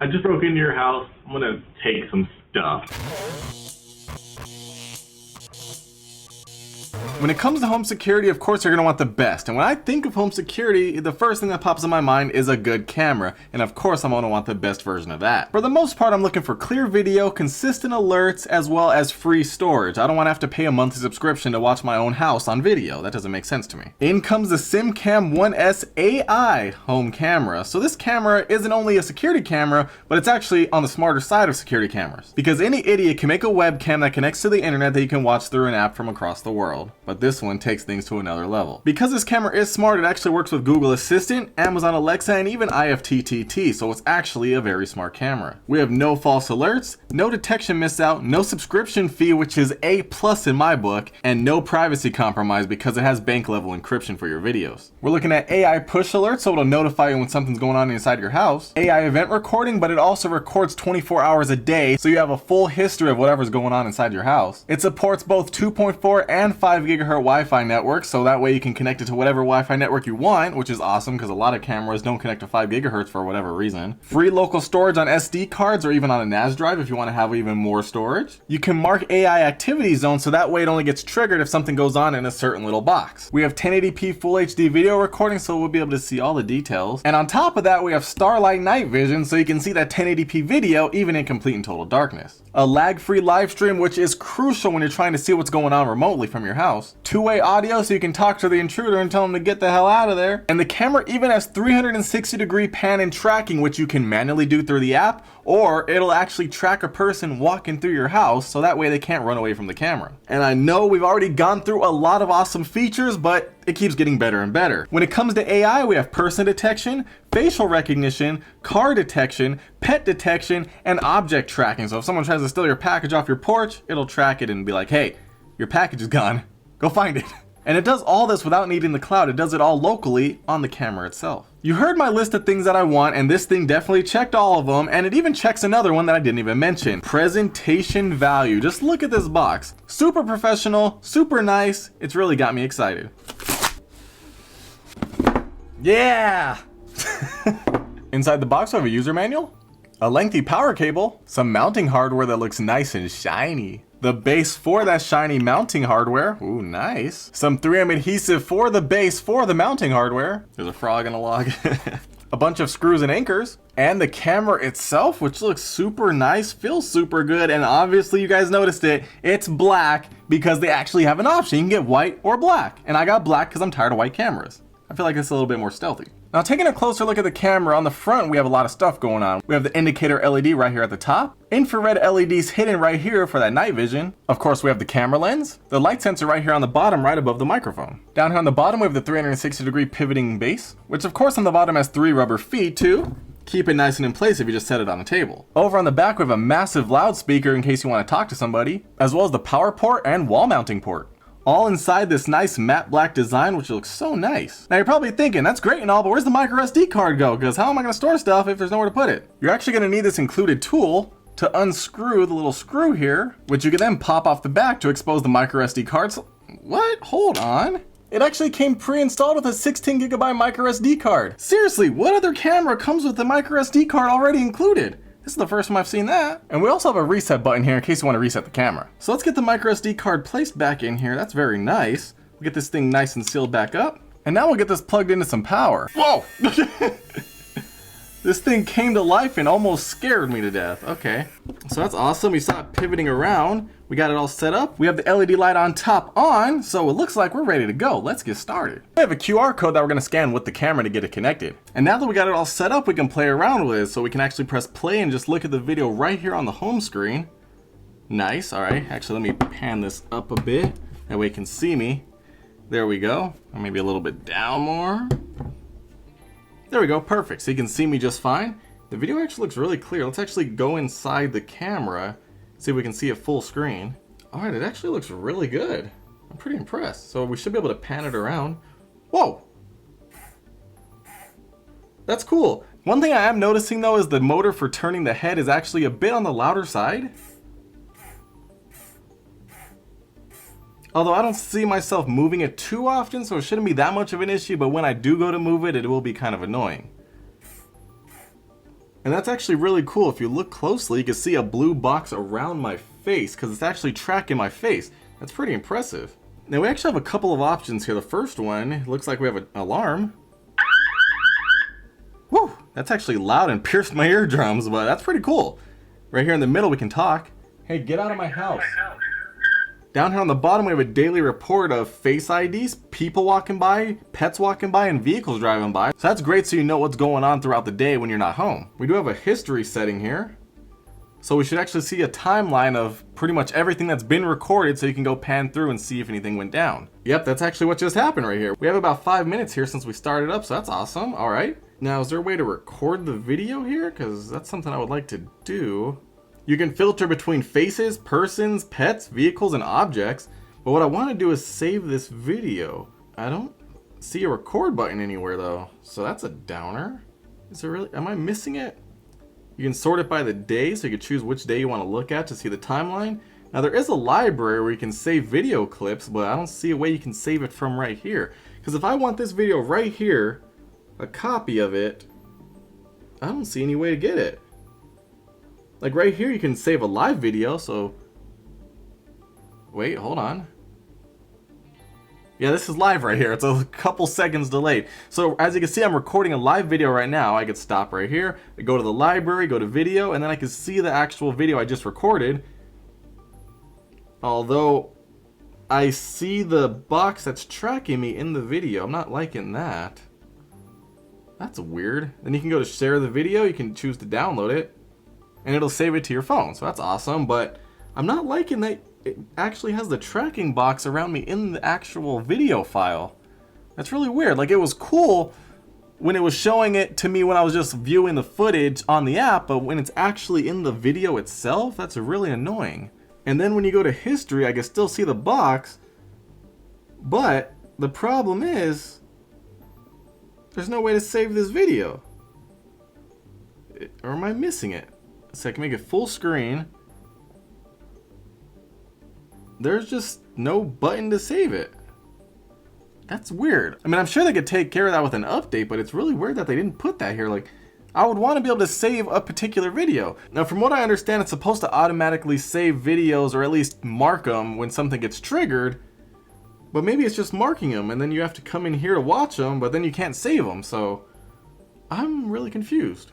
I just broke into your house. I'm gonna take some stuff. When it comes to home security, of course, you're going to want the best. And when I think of home security, the first thing that pops in my mind is a good camera. And of course, I'm going to want the best version of that. For the most part, I'm looking for clear video, consistent alerts, as well as free storage. I don't want to have to pay a monthly subscription to watch my own house on video. That doesn't make sense to me. In comes the SimCam 1S AI home camera. So this camera isn't only a security camera, but it's actually on the smarter side of security cameras. Because any idiot can make a webcam that connects to the internet that you can watch through an app from across the world. But this one takes things to another level. Because this camera is smart, it actually works with Google Assistant, Amazon Alexa, and even IFTTT, so it's actually a very smart camera. We have no false alerts, no detection miss out, no subscription fee, which is A+ in my book, and no privacy compromise because it has bank level encryption for your videos. We're looking at AI push alerts, so it'll notify you when something's going on inside your house. AI event recording, but it also records 24 hours a day, so you have a full history of whatever's going on inside your house. It supports both 2.4 and 5 GHz Wi-Fi networks, so that way you can connect it to whatever Wi-Fi network you want, which is awesome because a lot of cameras don't connect to 5 GHz for whatever reason. Free local storage on SD cards or even on a NAS drive if you want to have even more storage. You can mark AI activity zone, so that way it only gets triggered if something goes on in a certain little box. We have 1080p Full HD video recording, so we'll be able to see all the details. And on top of that, we have Starlight night vision, so you can see that 1080p video even in complete and total darkness. A lag-free live stream, which is crucial when you're trying to see what's going on remotely from your house. Two-way audio, so you can talk to the intruder and tell them to get the hell out of there. And the camera even has 360-degree pan and tracking, which you can manually do through the app, or it'll actually track a person walking through your house, so that way they can't run away from the camera. And I know we've already gone through a lot of awesome features, but it keeps getting better and better. When it comes to AI, we have person detection, facial recognition, car detection, pet detection, and object tracking. So if someone tries to steal your package off your porch, it'll track it and be like, hey, your package is gone. Go find it. And it does all this without needing the cloud. It does it all locally on the camera itself. You heard my list of things that I want, and this thing definitely checked all of them, and it even checks another one that I didn't even mention. Presentation value. Just look at this box. Super professional, super nice. It's really got me excited. Yeah! Inside the box, we have a user manual, a lengthy power cable, some mounting hardware that looks nice and shiny, the base for that shiny mounting hardware, ooh nice, some 3M adhesive for the base for the mounting hardware, there's a frog in a log, a bunch of screws and anchors, and the camera itself, which looks super nice, feels super good, and obviously you guys noticed it, it's black because they actually have an option. You can get white or black, and I got black because I'm tired of white cameras. I feel like it's a little bit more stealthy. Now taking a closer look at the camera, on the front we have a lot of stuff going on. We have the indicator LED right here at the top, infrared LEDs hidden right here for that night vision. Of course we have the camera lens, the light sensor right here on the bottom right above the microphone. Down here on the bottom we have the 360-degree pivoting base, which of course on the bottom has 3 rubber feet too. Keep it nice and in place if you just set it on the table. Over on the back we have a massive loudspeaker in case you want to talk to somebody, as well as the power port and wall mounting port. All inside this nice matte black design, which looks so nice. Now you're probably thinking, that's great and all, but where's the micro SD card go? Because how am I going to store stuff if there's nowhere to put it? You're actually going to need this included tool to unscrew the little screw here, which you can then pop off the back to expose the micro SD card. So, what? Hold on. It actually came pre-installed with a 16GB micro SD card. Seriously, what other camera comes with the micro SD card already included? This is the first time I've seen that. And we also have a reset button here in case you want to reset the camera. So let's get the micro SD card placed back in here. That's very nice. We'll get this thing nice and sealed back up. And now we'll get this plugged into some power. Whoa! This thing came to life and almost scared me to death. Okay, so that's awesome. We saw it pivoting around. We got it all set up. We have the LED light on top on, so it looks like we're ready to go. Let's get started. We have a QR code that we're gonna scan with the camera to get it connected. And now that we got it all set up, we can play around with it. So we can actually press play and just look at the video right here on the home screen. Nice, all right. Actually, let me pan this up a bit. That way you can see me. There we go. Or maybe a little bit down more. There we go, perfect. So you can see me just fine. The video actually looks really clear. Let's actually go inside the camera, see if we can see it full screen. All right, it actually looks really good. I'm pretty impressed. So we should be able to pan it around. Whoa! That's cool. One thing I am noticing though is the motor for turning the head is actually a bit on the louder side. Although I don't see myself moving it too often, so it shouldn't be that much of an issue, but when I do go to move it, it will be kind of annoying. And that's actually really cool. If you look closely, you can see a blue box around my face because it's actually tracking my face. That's pretty impressive. Now we actually have a couple of options here. The first one, looks like we have an alarm. Whew, that's actually loud and pierced my eardrums, but that's pretty cool. Right here in the middle we can talk. Hey, get out of my house. Down here on the bottom we have a daily report of face IDs, people walking by, pets walking by, and vehicles driving by. So that's great, so you know what's going on throughout the day when you're not home. We do have a history setting here. So we should actually see a timeline of pretty much everything that's been recorded, so you can go pan through and see if anything went down. Yep, that's actually what just happened right here. We have about 5 minutes here since we started up, so that's awesome. All right. Now, is there a way to record the video here? Because that's something I would like to do. You can filter between faces, persons, pets, vehicles, and objects. But what I want to do is save this video. I don't see a record button anywhere though. So that's a downer. Is there really, am I missing it? You can sort it by the day, so you can choose which day you want to look at to see the timeline. Now there is a library where you can save video clips, but I don't see a way you can save it from right here. Because if I want this video right here, a copy of it, I don't see any way to get it. Like right here you can save a live video, so wait, hold on. Yeah, this is live right here. It's a couple seconds delayed. So as you can see, I'm recording a live video right now. I could stop right here, go to the library, go to video, and then I can see the actual video I just recorded. Although I see the box that's tracking me in the video. I'm not liking that. That's weird. Then you can go to share the video, you can choose to download it, and it'll save it to your phone. So that's awesome, but I'm not liking that it actually has the tracking box around me in the actual video file. That's really weird. Like, it was cool when it was showing it to me when I was just viewing the footage on the app, but when it's actually in the video itself, that's really annoying. And then when you go to history, I can still see the box, but the problem is there's no way to save this video. Or am I missing it? So I can make it full screen. There's just no button to save it. That's weird. I mean, I'm sure they could take care of that with an update, but it's really weird that they didn't put that here. Like, I would want to be able to save a particular video. Now, from what I understand, it's supposed to automatically save videos, or at least mark them when something gets triggered. But maybe it's just marking them, and then you have to come in here to watch them, but then you can't save them. So I'm really confused.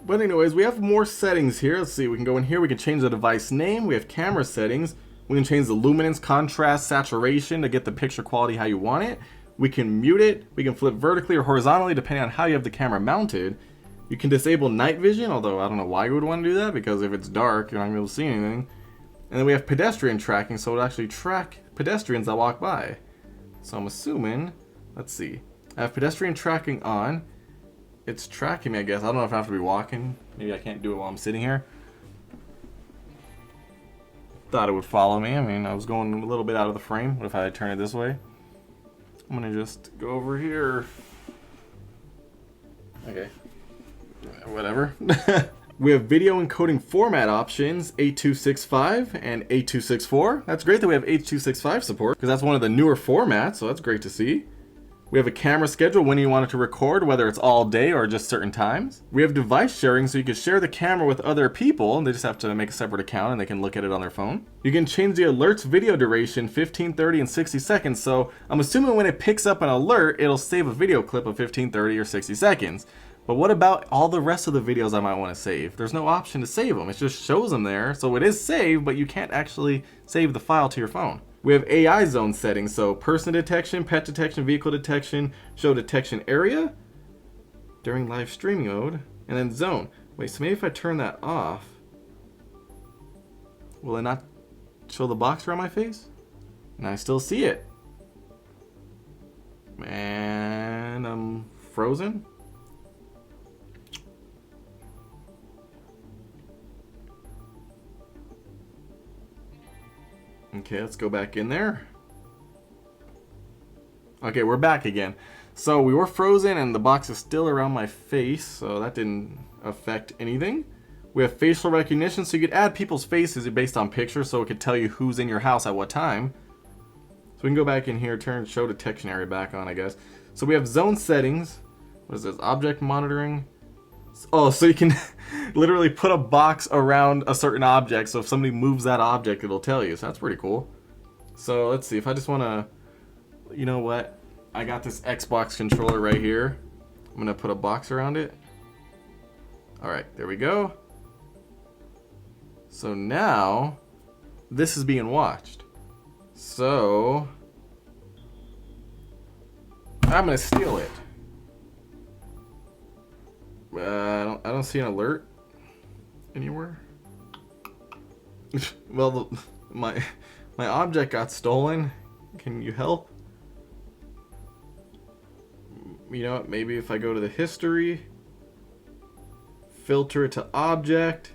But anyways, we have more settings here. Let's see, we can go in here, we can change the device name, we have camera settings, we can change the luminance, contrast, saturation to get the picture quality how you want it. We can mute it, we can flip vertically or horizontally depending on how you have the camera mounted. You can disable night vision, although I don't know why you would want to do that, because if it's dark, you're not going to be able to see anything. And then we have pedestrian tracking, so it'll actually track pedestrians that walk by. So I'm assuming, let's see, I have pedestrian tracking on. It's tracking me, I guess. I don't know if I have to be walking. Maybe I can't do it while I'm sitting here. Thought it would follow me. I mean, I was going a little bit out of the frame. What if I turn it this way? I'm gonna just go over here. Okay. Whatever. We have video encoding format options, 8265 and 8264. That's great that we have 8265 support, because that's one of the newer formats, so that's great to see. We have a camera schedule when you want it to record, whether it's all day or just certain times. We have device sharing, so you can share the camera with other people, and they just have to make a separate account and they can look at it on their phone. You can change the alert's video duration, 15, 30, and 60 seconds, so I'm assuming when it picks up an alert, it'll save a video clip of 15, 30, or 60 seconds. But what about all the rest of the videos I might want to save? There's no option to save them. It just shows them there, so it is saved, but you can't actually save the file to your phone. We have AI zone settings, so person detection, pet detection, vehicle detection, show detection area during live streaming mode, and then zone. Wait, so maybe if I turn that off, will it not show the box around my face? And I still see it. And I'm frozen. Okay, let's go back in there. Okay, we're back again. So we were frozen and the box is still around my face, so that didn't affect anything. We have facial recognition, so you could add people's faces based on pictures, so it could tell you who's in your house at what time. So we can go back in here, turn show detection area back on, I guess. So we have zone settings. What is this? Object monitoring, Oh, so you can literally put a box around a certain object, so if somebody moves that object, it'll tell you. So that's pretty cool. So let's see, if I just want to, you know what? I got this Xbox controller right here. I'm going to put a box around it. Alright, there we go. So now, this is being watched. So, I'm going to steal it. I don't see an alert anywhere. Well, my object got stolen. Can you help? You know what? Maybe if I go to the history, filter it to object.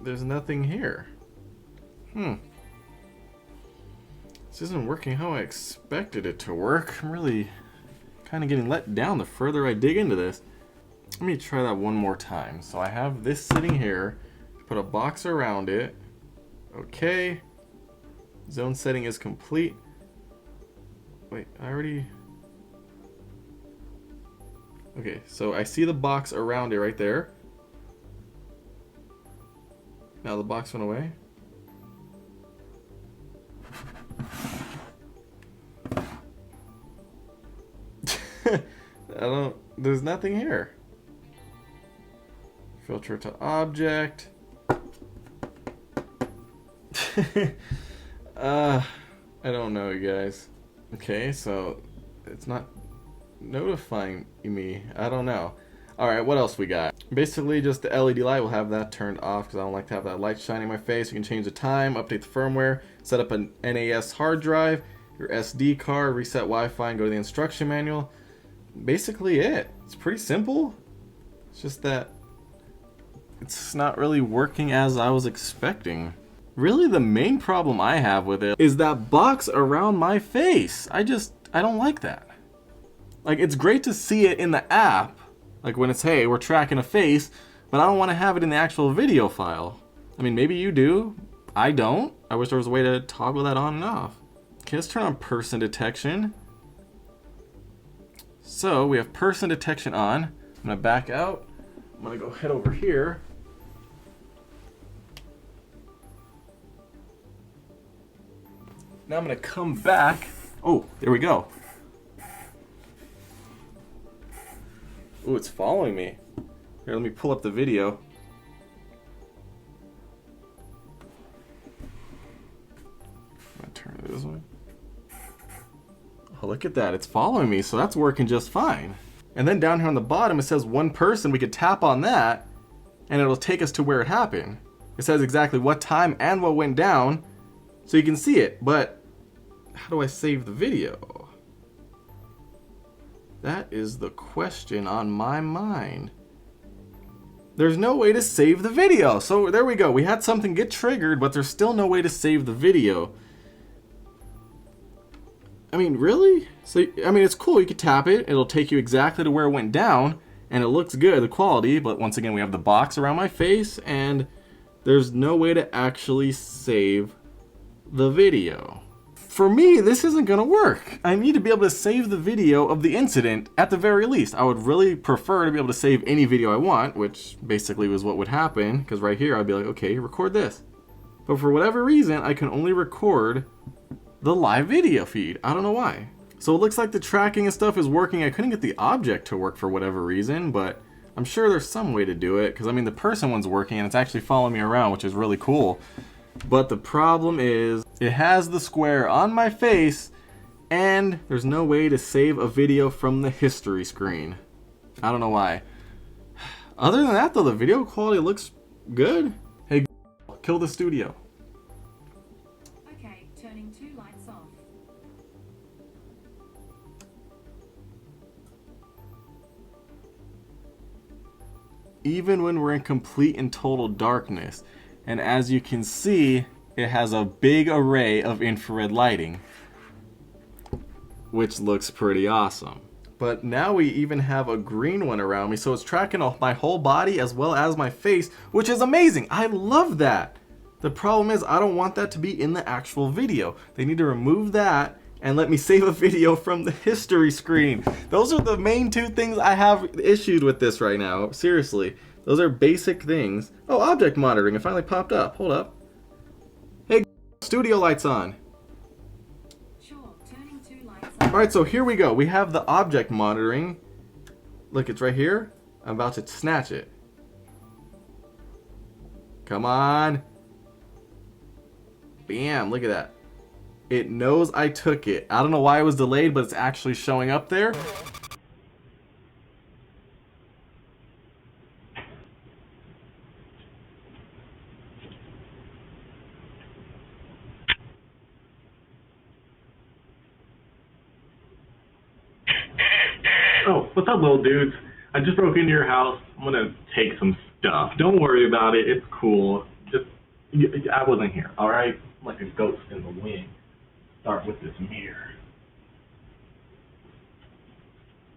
There's nothing here. This isn't working how I expected it to work. I'm really kind of getting let down the further I dig into this. Let me try that one more time. So I have this sitting here, put a box around it. Okay. Zone setting is complete. Wait, I already... Okay, so I see the box around it right there. Now the box went away. There's nothing here. Filter to object. I don't know, you guys. Okay, so it's not notifying me. I don't know. Alright, what else we got? Basically, just the LED light. We'll have that turned off because I don't like to have that light shining in my face. You can change the time, update the firmware, set up an NAS hard drive, your SD card, reset Wi-Fi, and go to the instruction manual. Basically it. It's pretty simple. It's just that it's not really working as I was expecting. Really, the main problem I have with it is that box around my face. I don't like that. Like, it's great to see it in the app, like when it's, hey, we're tracking a face, but I don't want to have it in the actual video file. I mean, maybe you do. I don't. I wish there was a way to toggle that on and off. Okay, let's turn on person detection. So we have person detection on. I'm gonna back out. I'm gonna go head over here. Now I'm gonna come back. Oh, there we go. Ooh, it's following me. Here, let me pull up the video. I'm gonna turn it this way. Oh, look at that. It's following me, so that's working just fine. And then down here on the bottom, it says one person. We could tap on that, and it'll take us to where it happened. It says exactly what time and what went down, so you can see it. But how do I save the video? That is the question on my mind. There's no way to save the video. So there we go. We had something get triggered, but there's still no way to save the video. I mean, really? So, I mean, it's cool. You can tap it. It'll take you exactly to where it went down, and it looks good, the quality. But once again, we have the box around my face, and there's no way to actually save the video. For me, this isn't gonna work. I need to be able to save the video of the incident at the very least. I would really prefer to be able to save any video I want, which basically was what would happen, because right here I'd be like, okay, record this. But for whatever reason, I can only record the live video feed. I don't know why. So it looks like the tracking and stuff is working. I couldn't get the object to work for whatever reason, but I'm sure there's some way to do it, because I mean the person one's working and it's actually following me around, which is really cool. But the problem is, it has the square on my face, and there's no way to save a video from the history screen. I don't know why. Other than that though, the video quality looks good. Hey, kill the studio. Okay, turning 2 lights off. Even when we're in complete and total darkness. And as you can see, it has a big array of infrared lighting, which looks pretty awesome. But now we even have a green one around me, so it's tracking my whole body as well as my face, which is amazing. I love that. The problem is I don't want that to be in the actual video. They need to remove that and let me save a video from the history screen. Those are the main two things I have issued with this right now. Seriously, those are basic things. Oh, object monitoring, it finally popped up. Hold up. Hey, studio lights on. Sure, turning 2 lights on. Alright, so here we go. We have the object monitoring. Look, it's right here. I'm about to snatch it. Come on. Bam, look at that. It knows I took it. I don't know why it was delayed, but it's actually showing up there. Oh, what's up, little dudes? I just broke into your house. I'm gonna take some stuff. Don't worry about it. It's cool. Just, I wasn't here, alright? I'm like a ghost in the wind. Start with this mirror.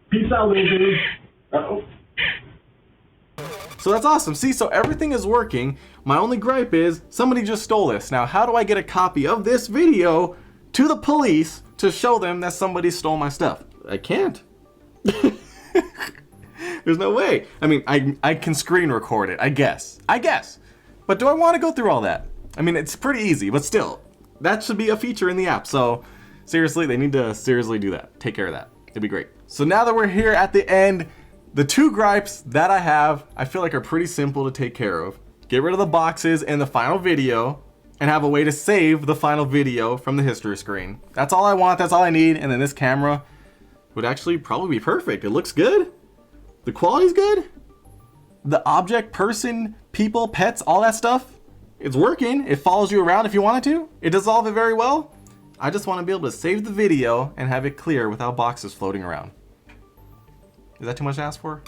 Peace out, little dudes. Uh-oh. So that's awesome. See, so everything is working. My only gripe is somebody just stole this. Now, how do I get a copy of this video to the police to show them that somebody stole my stuff? I can't. There's no way. I mean, I can screen record it, I guess. But do I want to go through all that? I mean, it's pretty easy, but still, that should be a feature in the app. So seriously, they need to seriously do that. Take care of that. It'd be great. So now that we're here at the end, the two gripes that I have, I feel like are pretty simple to take care of. Get rid of the boxes in the final video and have a way to save the final video from the history screen. That's all I want, that's all I need, and then this camera would actually probably be perfect. It looks good. The quality's good. The object, person, people, pets, all that stuff, it's working. It follows you around if you want it to. It does all of it very well. I just want to be able to save the video and have it clear without boxes floating around. Is that too much to ask for?